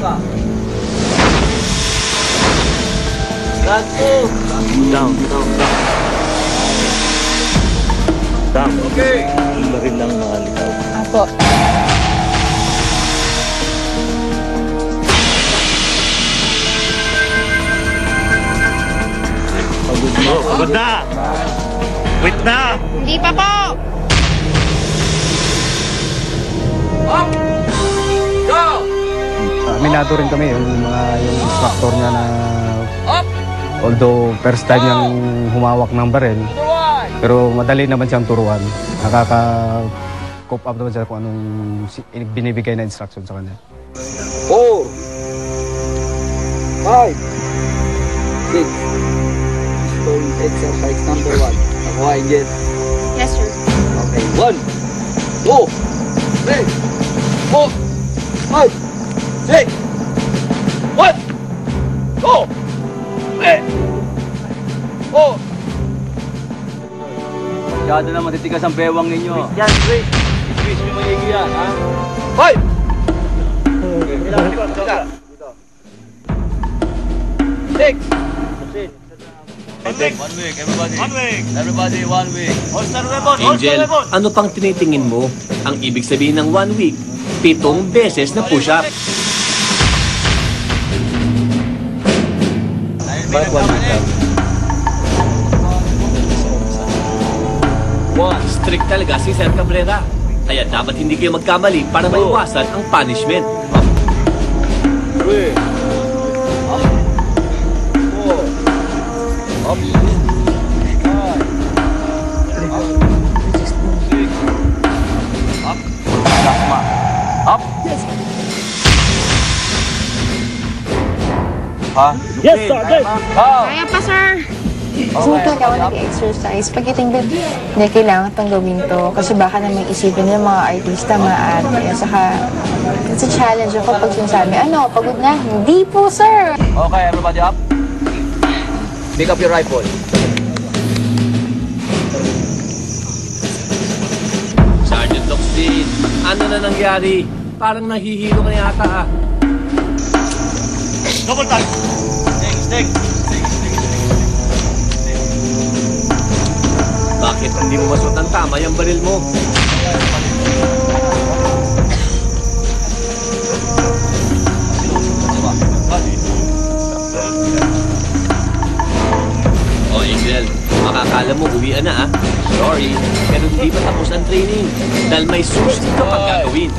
Down. Down. Okay. Iba rin lang malikaw. Apo. Pagod na! Wait na! Hindi pa po! Up! Go! Aminado rin kami yung instructor niya na Up! although first time niyang humawak ng baril, To the right! pero madali naman siyang turuan. Nakaka-cope up naman siya kung anong binibigay na instruction sa kanya. 4 5 6 Stone exercise number 1. Ako ay get. Yes, sir. Okay. 1 2 3 4 5 6 1 2 3 4. Masyado na matitigas ang bewang ninyo. Yan, wait! Squeeze nyo maigi yan, ha? 5 6 One week, everybody. Everybody, 1 week. Holster weapon! Angel, ano pang tinitingin mo? Ang ibig sabihin ng 1 week, 7 beses na push-up. Bakit 1 week lang? Strict talaga si Sir Cabrera. Kaya dapat hindi kayo magkamali para maiwasan ang punishment. 3 up 4 up 5 up 6 up ha? Yes, Sergeant! Kaya pa, sir! So, talaga ako nag-exercise. Pagdating doon, hindi kailangan itong gawin to. Kasi baka naman isipin ng mga artista, maaarte. Saka, it's a challenge ako pag sinasabi, ano, pagod na? Hindi po, sir! Okay, everybody up. Pick up your rifle. Sergeant Loxlin, ano na nangyari? Parang nahihilo ka yata ah. Double tag! Stick! Bakit hindi mo masuot ng tama yung baril mo? Oh, Angel, makakala mo uwian na ah. Sorry, pero hindi pa tapos ang training. Dahil may susunod ka pang gagawin.